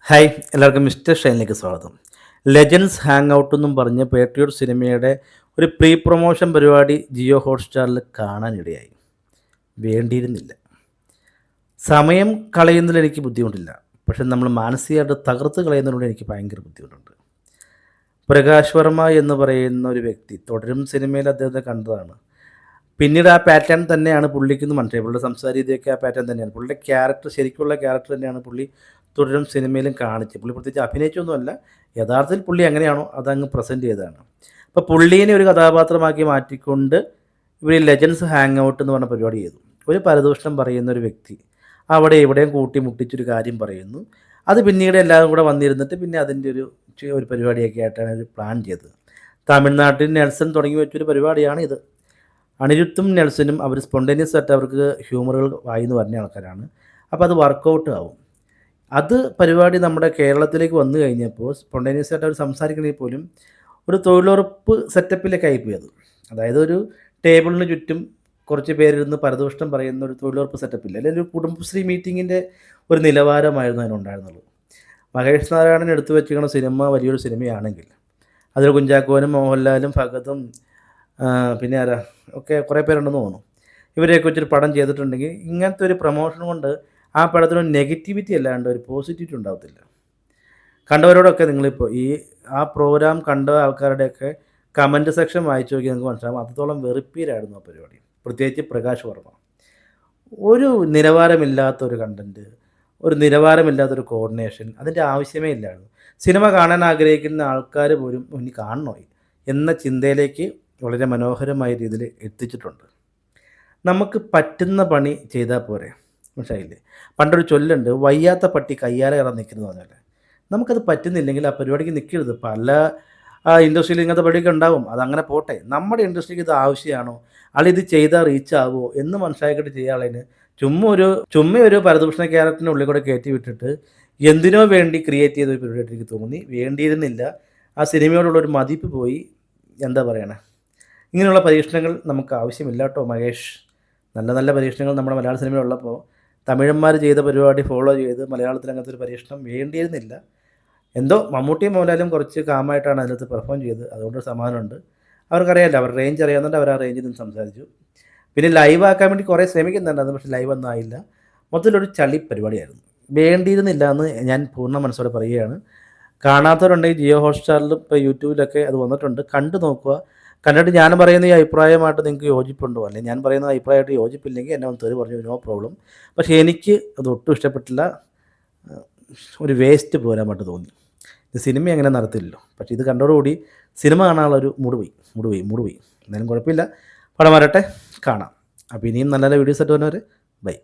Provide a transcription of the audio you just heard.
Hi, എല്ലാവർക്കും mister ഷൈനിലേക്ക് സ്വാഗതം. Legends hang out എന്നും പറഞ്ഞ് പേട്രിയോട്ട് സിനിമയുടെ ഒരു പ്രീ പ്രൊമോഷൻ പരിപാടി ജിയോ ഹോട്ട്സ്റ്റാറിൽ കാണാനിടയായി. വേണ്ടിയിരുന്നില്ല. സമയം കളയുന്നതിൽ എനിക്ക് ബുദ്ധിമുട്ടില്ല. പക്ഷെ നമ്മൾ മാനസികമായിട്ട് തകർത്ത് കളയുന്നതിലൂടെ എനിക്ക് ഭയങ്കര ബുദ്ധിമുട്ടുണ്ട്. പ്രകാശ് വർമ്മ എന്ന് പറയുന്ന ഒരു വ്യക്തി തുടരും സിനിമയിൽ അദ്ദേഹത്തെ കണ്ടതാണ്. പിന്നീട് ആ പാറ്റേൺ തന്നെയാണ് പുള്ളിക്കെന്ന് മനസ്സിലായി. പുള്ളിയുടെ സംസാര രീതിയൊക്കെ ആ പാറ്റേൺ തന്നെയാണ്. പുള്ളിയുടെ ക്യാരക്ടർ ശരിക്കുള്ള ക്യാരക്ടർ തന്നെയാണ് പുള്ളി തുടരും സിനിമയിലും കാണിച്ചത്. പുള്ളി പ്രത്യേകിച്ച് അഭിനയിച്ചൊന്നുമല്ല, യഥാർത്ഥത്തിൽ പുള്ളി എങ്ങനെയാണോ അതങ്ങ് പ്രസൻറ്റ് ചെയ്തതാണ്. അപ്പോൾ പുള്ളീനെ ഒരു കഥാപാത്രമാക്കി മാറ്റിക്കൊണ്ട് ഇവർ ലെജൻസ് ഹാങ് ഔട്ട് എന്ന് പറഞ്ഞ പരിപാടി ചെയ്തു. ഒരു പരദൂഷണം പറയുന്ന ഒരു വ്യക്തി അവിടെ എവിടെയും കൂട്ടി മുട്ടിച്ചൊരു കാര്യം പറയുന്നു. അത് പിന്നീട് എല്ലാവരും കൂടെ വന്നിരുന്നിട്ട് പിന്നെ അതിൻ്റെ ഒരു പരിപാടിയൊക്കെ ആയിട്ടാണ് ഒരു പ്ലാൻ ചെയ്തത്. തമിഴ്നാട്ടിൽ നെൽസൺ തുടങ്ങി വെച്ചൊരു പരിപാടിയാണ് ഇത്. അനിരുദ്ധും നെൽസനും അവർ സ്പോണ്ടേനിയസ് ആയിട്ട് അവർക്ക് ഹ്യൂമറുകൾ വായിന്ന് പറഞ്ഞ ആൾക്കാരാണ്. അപ്പോൾ അത് വർക്കൗട്ട് ആവും. അത് പരിപാടി നമ്മുടെ കേരളത്തിലേക്ക് വന്നു കഴിഞ്ഞപ്പോൾ സ്പോണ്ടേനിയസ് ആയിട്ട് അവർ സംസാരിക്കണമെങ്കിൽ പോലും ഒരു തൊഴിലുറപ്പ് സെറ്റപ്പിലേക്ക് ആയിപ്പോയത്. അതായത് ഒരു ടേബിളിന് ചുറ്റും കുറച്ച് പേരിരുന്ന് പരദൂഷണം പറയുന്ന ഒരു തൊഴിലുറപ്പ് സെറ്റപ്പില്ല, അല്ലെങ്കിൽ ഒരു കുടുംബശ്രീ മീറ്റിങ്ങിൻ്റെ ഒരു നിലവാരമായിരുന്നു അതിനുണ്ടായിരുന്നുള്ളൂ. മഹേഷ് നാരായണൻ എടുത്തു വെച്ചിരിക്കുന്ന സിനിമ വലിയൊരു സിനിമയാണെങ്കിൽ അതിൽ കുഞ്ചാക്കോനും മോഹൻലാലും ഫഹദും പിന്നെ ആരാ ഒക്കെ കുറേ പേരുണ്ടെന്ന് തോന്നുന്നു. ഇവരെയൊക്കെ വെച്ചൊരു പടം ചെയ്തിട്ടുണ്ടെങ്കിൽ ഇങ്ങനത്തെ ഒരു പ്രൊമോഷൻ കൊണ്ട് ആ പടത്തിനൊരു നെഗറ്റിവിറ്റി അല്ലാണ്ട് ഒരു പോസിറ്റിവിറ്റി ഉണ്ടാകത്തില്ല. കണ്ടവരോടൊക്കെ നിങ്ങളിപ്പോൾ ആ പ്രോഗ്രാം കണ്ട ആൾക്കാരുടെയൊക്കെ കമൻറ്റ് സെക്ഷൻ വായിച്ചു നോക്കി നിങ്ങൾക്ക് മനസ്സിലാകും അത്രത്തോളം വെറുപ്പീരായിരുന്നു ആ പരിപാടി. പ്രത്യേകിച്ച് പ്രകാശ് വർമ്മ. ഒരു നിലവാരമില്ലാത്തൊരു കണ്ടൻറ്റ്, ഒരു നിലവാരമില്ലാത്തൊരു കോർഡിനേഷൻ, അതിൻ്റെ ആവശ്യമേ ഇല്ലായിരുന്നു. സിനിമ കാണാൻ ആഗ്രഹിക്കുന്ന ആൾക്കാർ പോലും ഇനി കാണണോ എന്ന ചിന്തയിലേക്ക് വളരെ മനോഹരമായ രീതിയിൽ എത്തിച്ചിട്ടുണ്ട്. നമുക്ക് പറ്റുന്ന പണി ചെയ്താൽ പോരെ, മനസ്സിലായില്ലേ? പണ്ടൊരു ചൊല്ലുണ്ട്, വയ്യാത്ത പട്ടി കയ്യാലെ കയറാൻ നിൽക്കുന്നത് പറഞ്ഞാൽ. നമുക്കത് പറ്റുന്നില്ലെങ്കിൽ ആ പരിപാടിക്ക് നിൽക്കരുത്. പല ഇൻഡസ്ട്രിയിൽ ഇങ്ങനത്തെ പരിപാടിയൊക്കെ ഉണ്ടാവും, അതങ്ങനെ പോട്ടെ. നമ്മുടെ ഇൻഡസ്ട്രിക്ക് ഇത് ആവശ്യമാണോ, ഇത് ചെയ്താൽ റീച്ച് ആവുമോ എന്ന് മനസ്സിലാക്കിയിട്ട് ചെയ്യാളതിന് ചുമ്മാ ഒരു പരദൂഷണ ക്യാരക്ടറിൻ്റെ ഉള്ളിൽ കൂടെ കയറ്റി വിട്ടിട്ട് എന്തിനോ വേണ്ടി ക്രിയേറ്റ് ചെയ്ത ഒരു പരിപാടി എനിക്ക് തോന്നി. വേണ്ടിയിരുന്നില്ല. ആ സിനിമയോടുള്ളൊരു മതിപ്പ് പോയി. എന്താ പറയണേ, ഇങ്ങനെയുള്ള പരീക്ഷണങ്ങൾ നമുക്ക് ആവശ്യമില്ല കേട്ടോ മഹേഷ്. നല്ല നല്ല പരീക്ഷണങ്ങൾ നമ്മുടെ മലയാള സിനിമയിലുള്ളപ്പോൾ തമിഴന്മാർ ചെയ്ത പരിപാടി ഫോളോ ചെയ്ത് മലയാളത്തിൽ അങ്ങനത്തെ ഒരു പരീക്ഷണം വേണ്ടിയിരുന്നില്ല. എന്തോ മമ്മൂട്ടിയും മോഹൻലാലും കുറച്ച് കാമായിട്ടാണ് അതിനകത്ത് പെർഫോം ചെയ്ത്, അതുകൊണ്ട് സമാധാനമുണ്ട്. അവർക്കറിയാമല്ലോ, അവർ റേഞ്ച് അറിയാവുന്നുണ്ട്, അവർ ആ റേഞ്ചിൽ നിന്ന് സംസാരിച്ചു. പിന്നെ ലൈവ് ആക്കാൻ വേണ്ടി കുറേ ശ്രമിക്കുന്നുണ്ടായിരുന്നു, പക്ഷേ ലൈവ് ഒന്നും ആയില്ല. മൊത്തത്തിലൊരു ചളി പരിപാടിയായിരുന്നു. വേണ്ടിയിരുന്നില്ല എന്ന് ഞാൻ പൂർണ്ണ മനസ്സോടെ പറയുകയാണ്. കാണാത്തവരുണ്ടെങ്കിൽ ജിയോ ഹോട്ട്സ്റ്റാറിലും ഇപ്പോൾ യൂട്യൂബിലൊക്കെ അത് വന്നിട്ടുണ്ട്, കണ്ടു നോക്കുക. കണ്ടിട്ട് ഞാൻ പറയുന്ന ഈ അഭിപ്രായമായിട്ട് നിങ്ങൾക്ക് യോജിപ്പുണ്ടോ, അല്ലെങ്കിൽ ഞാൻ പറയുന്ന അഭിപ്രായമായിട്ട് യോജിപ്പില്ലെങ്കിൽ എന്നെ ഒന്ന് തെറി പറഞ്ഞു, നോ പ്രോബ്ലം. പക്ഷേ എനിക്ക് അത് ഒട്ടും ഇഷ്ടപ്പെട്ടില്ല. ഒരു വേസ്റ്റ് പോരാമായിട്ട് തോന്നി. സിനിമ അങ്ങനെ നടത്തില്ലല്ലോ. പക്ഷേ ഇത് കണ്ടോടുകൂടി സിനിമ കാണാനുള്ളൊരു മൂഡ് പോയി. എന്നാലും കുഴപ്പമില്ല, പടം വരട്ടെ, കാണാം. അപ്പോൾ ഇനിയും നല്ല നല്ല വീഡിയോസ് ആയിട്ട് വരുന്നവരെ ബൈ.